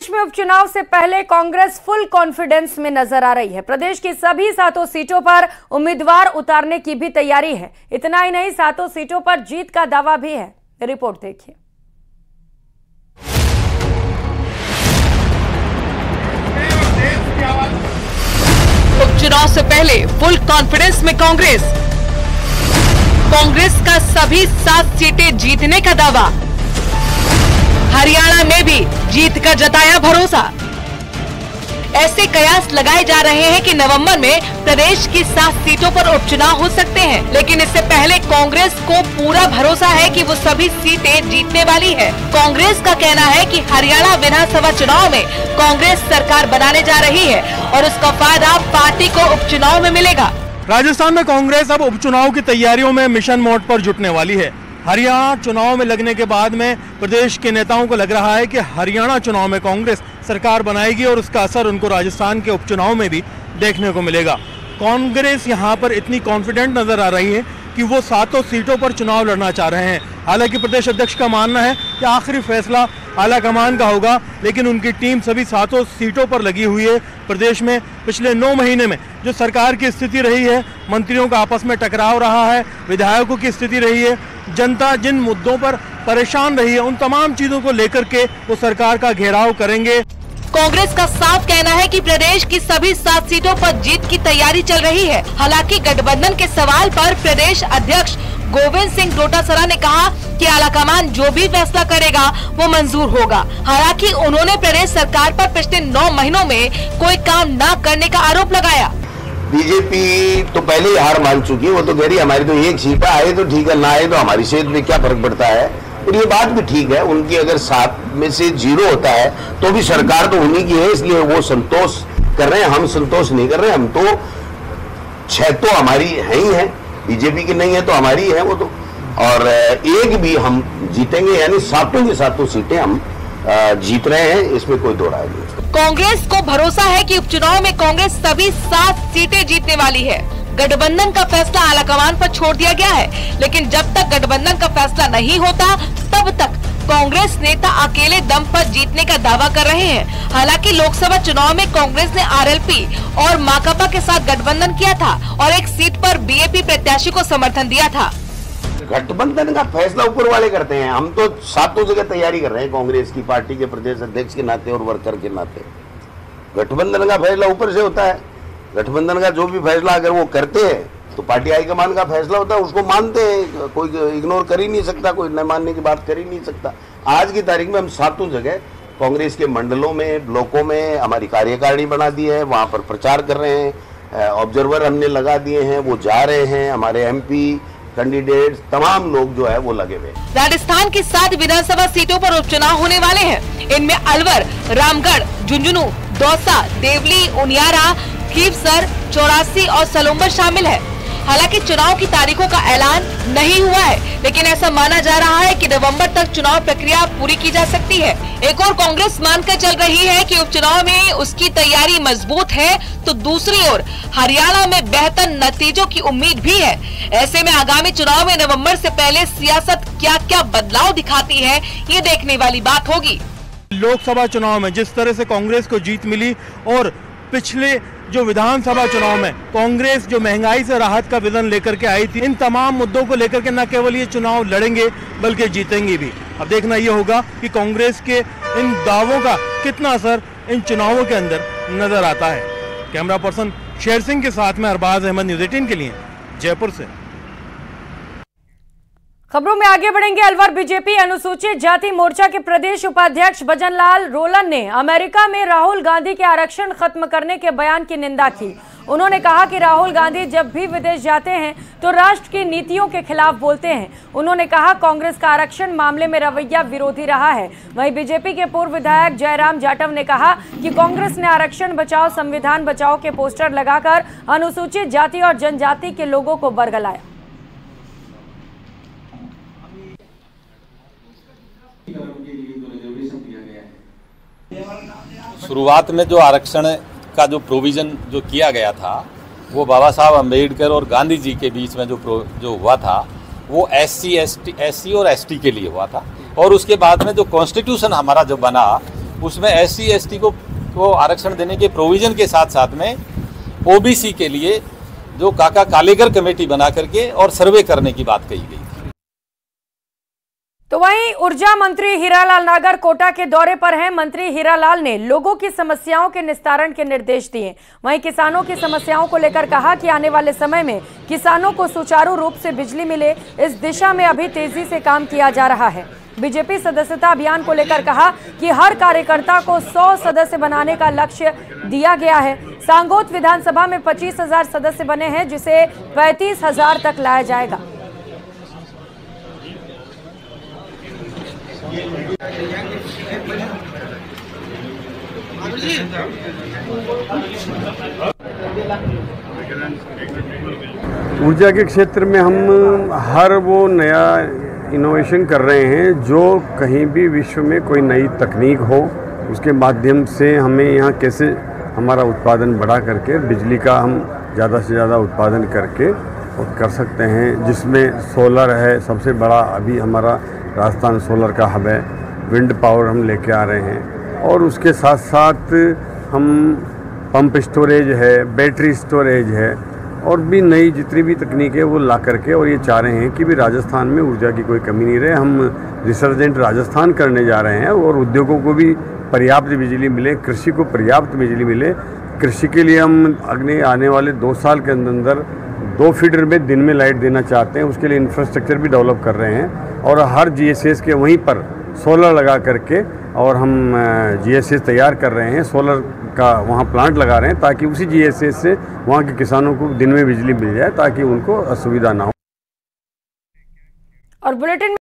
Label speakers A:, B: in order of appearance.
A: प्रदेश में उपचुनाव से पहले कांग्रेस फुल कॉन्फिडेंस में नजर आ रही है। प्रदेश की सभी 7 सीटों पर उम्मीदवार उतारने की भी तैयारी है। इतना ही नहीं, 7 सीटों पर जीत का दावा भी है। रिपोर्ट देखिए।
B: उपचुनाव से पहले फुल कॉन्फिडेंस में कांग्रेस का सभी 7 सीटें जीतने का दावा। हरियाणा में भी जीत का जताया भरोसा। ऐसे कयास लगाए जा रहे हैं कि नवंबर में प्रदेश की 7 सीटों पर उपचुनाव हो सकते हैं, लेकिन इससे पहले कांग्रेस को पूरा भरोसा है कि वो सभी सीटें जीतने वाली है। कांग्रेस का कहना है कि हरियाणा विधानसभा चुनाव में कांग्रेस सरकार बनाने जा रही है और उसका फायदा पार्टी को उपचुनाव में मिलेगा।
C: राजस्थान में कांग्रेस अब उपचुनाव की तैयारियों में मिशन मोड पर जुटने वाली है। हरियाणा चुनाव में लगने के बाद में प्रदेश के नेताओं को लग रहा है कि हरियाणा चुनाव में कांग्रेस सरकार बनाएगी और उसका असर उनको राजस्थान के उपचुनाव में भी देखने को मिलेगा। कांग्रेस यहां पर इतनी कॉन्फिडेंट नजर आ रही है कि वो 7 सीटों पर चुनाव लड़ना चाह रहे हैं। हालांकि प्रदेश अध्यक्ष का मानना है कि आखिरी फैसला आला कमान का होगा, लेकिन उनकी टीम सभी 7 सीटों पर लगी हुई है। प्रदेश में पिछले 9 महीने में जो सरकार की स्थिति रही है, मंत्रियों का आपस में टकराव रहा है, विधायकों की स्थिति रही है, जनता जिन मुद्दों पर परेशान रही है, उन तमाम चीजों को लेकर के वो सरकार का घेराव करेंगे।
B: कांग्रेस का साफ कहना है कि प्रदेश की सभी 7 सीटों पर जीत की तैयारी चल रही है। हालांकि गठबंधन के सवाल पर प्रदेश अध्यक्ष गोविंद सिंह डोटासरा ने कहा कि आलाकमान जो भी फैसला करेगा वो मंजूर होगा। हालांकि उन्होंने प्रदेश सरकार पर पिछले 9 महीनों में कोई काम न करने का आरोप लगाया।
D: बीजेपी तो पहले ही हार मान चुकी है। वो तो कह रही हमारी तो 1 सीट आए तो ठीक है, ना आए तो हमारी सेहत में क्या फर्क पड़ता है। और ये बात भी ठीक है, उनकी अगर 7 में से 0 होता है तो भी सरकार तो उन्हीं की है, इसलिए वो संतोष कर रहे हैं। हम संतोष नहीं कर रहे, हम तो 6 तो हमारी है ही है, बीजेपी की नहीं है तो हमारी है वो तो। और 1 भी हम जीतेंगे, यानी 7 की 7 सीटें हम जीत रहे हैं, इसमें कोई दो राय नहीं।
B: कांग्रेस को भरोसा है कि उपचुनाव में कांग्रेस सभी 7 सीटें जीतने वाली है। गठबंधन का फैसला आलाकमान पर छोड़ दिया गया है, लेकिन जब तक गठबंधन का फैसला नहीं होता तब तक कांग्रेस नेता अकेले दम पर जीतने का दावा कर रहे हैं। हालांकि लोकसभा चुनाव में कांग्रेस ने आरएलपी और माकपा के साथ गठबंधन किया था और एक सीट पर बीएपी प्रत्याशी को समर्थन दिया था।
D: गठबंधन का फैसला ऊपर वाले करते हैं, हम तो 7 जगह तैयारी कर रहे हैं कांग्रेस की पार्टी के प्रदेश अध्यक्ष के नाते और वर्कर के नाते। गठबंधन का फैसला ऊपर से होता है। गठबंधन का जो भी फैसला अगर वो करते हैं तो पार्टी हाईकमान का फैसला होता है, उसको मानते हैं। कोई इग्नोर कर ही नहीं सकता, कोई न मानने की बात कर ही नहीं सकता। आज की तारीख में हम 7 जगह कांग्रेस के मंडलों में, ब्लॉकों में हमारी कार्यकारिणी बना दी है, वहां पर प्रचार कर रहे हैं। ऑब्जर्वर हमने लगा दिए हैं, वो जा रहे हैं। हमारे एमपी कैंडिडेट तमाम लोग जो है वो लगे हुए।
B: राजस्थान की 7 विधानसभा सीटों पर उपचुनाव होने वाले हैं। इनमें अलवर, रामगढ़, झुंझुनू, दौसा, देवली, उनियारा, खीवसर, 84 और सलूम्बर शामिल है। हालांकि चुनाव की तारीखों का ऐलान नहीं हुआ है, लेकिन ऐसा माना जा रहा है कि नवंबर तक चुनाव प्रक्रिया पूरी की जा सकती है। एक और कांग्रेस मानकर चल रही है कि उपचुनाव में उसकी तैयारी मजबूत है, तो दूसरी ओर हरियाणा में बेहतर नतीजों की उम्मीद भी है। ऐसे में आगामी चुनाव में नवंबर से पहले सियासत क्या क्या बदलाव दिखाती है, ये देखने वाली बात होगी।
C: लोकसभा चुनाव में जिस तरह से कांग्रेस को जीत मिली और पिछले जो विधानसभा चुनाव में कांग्रेस जो महंगाई से राहत का विजन लेकर के आई थी, इन तमाम मुद्दों को लेकर के न केवल ये चुनाव लड़ेंगे बल्कि जीतेंगे भी। अब देखना ये होगा कि कांग्रेस के इन दावों का कितना असर इन चुनावों के अंदर नजर आता है। कैमरा पर्सन शेर सिंह के साथ में अरबाज अहमद, न्यूज़ 18 के लिए जयपुर से।
A: खबरों में आगे बढ़ेंगे। अलवर बीजेपी अनुसूचित जाति मोर्चा के प्रदेश उपाध्यक्ष भजनलाल रोलन ने अमेरिका में राहुल गांधी के आरक्षण खत्म करने के बयान की निंदा की। उन्होंने कहा कि राहुल गांधी जब भी विदेश जाते हैं तो राष्ट्र की नीतियों के खिलाफ बोलते हैं। उन्होंने कहा कांग्रेस का आरक्षण मामले में रवैया विरोधी रहा है। वहीं बीजेपी के पूर्व विधायक जयराम जाटव ने कहा कि कांग्रेस ने आरक्षण बचाओ संविधान बचाओ के पोस्टर लगाकर अनुसूचित जाति और जनजाति के लोगों को बरगलाया।
E: शुरुआत में जो आरक्षण का जो प्रोविज़न जो किया गया था वो बाबा साहब अम्बेडकर और गांधी जी के बीच में जो हुआ था वो एससी और एसटी के लिए हुआ था। और उसके बाद में जो कॉन्स्टिट्यूशन हमारा जो बना उसमें SC ST को आरक्षण देने के प्रोविज़न के साथ साथ में OBC के लिए जो काका कालेकर कमेटी बना करके और सर्वे करने की बात कही गई।
A: तो वहीं ऊर्जा मंत्री हीरालाल नागर कोटा के दौरे पर हैं। मंत्री हीरालाल ने लोगों की समस्याओं के निस्तारण के निर्देश दिए। वहीं किसानों की समस्याओं को लेकर कहा कि आने वाले समय में किसानों को सुचारू रूप से बिजली मिले, इस दिशा में अभी तेजी से काम किया जा रहा है। बीजेपी सदस्यता अभियान को लेकर कहा कि हर कार्यकर्ता को 100 सदस्य बनाने का लक्ष्य दिया गया है। सांगोद विधानसभा में 25,000 सदस्य बने हैं, जिसे 35,000 तक लाया जाएगा।
F: ऊर्जा के क्षेत्र में हम हर वो नया इनोवेशन कर रहे हैं जो कहीं भी विश्व में कोई नई तकनीक हो, उसके माध्यम से हमें यहाँ कैसे हमारा उत्पादन बढ़ा करके बिजली का हम ज़्यादा से ज़्यादा उत्पादन करके और कर सकते हैं। जिसमें सोलर है सबसे बड़ा, अभी हमारा राजस्थान सोलर का हब है, विंड पावर हम लेके आ रहे हैं और उसके साथ साथ हम पंप स्टोरेज है, बैटरी स्टोरेज है और भी नई जितनी भी तकनीक है वो ला करके, और ये चाह रहे हैं कि भी राजस्थान में ऊर्जा की कोई कमी नहीं रहे। हम रिसर्जेंट राजस्थान करने जा रहे हैं और उद्योगों को भी पर्याप्त बिजली मिले, कृषि को पर्याप्त बिजली मिले। कृषि के लिए हम आने वाले 2 साल के अंदर 2 फीडर में दिन में लाइट देना चाहते हैं। उसके लिए इंफ्रास्ट्रक्चर भी डेवलप कर रहे हैं और हर GSS के वहीं पर सोलर लगा करके और हम GSS तैयार कर रहे हैं, सोलर का वहाँ प्लांट लगा रहे हैं ताकि उसी GSS से वहाँ के किसानों को दिन में बिजली मिल जाए ताकि उनको असुविधा ना हो।
A: और बुलेटिन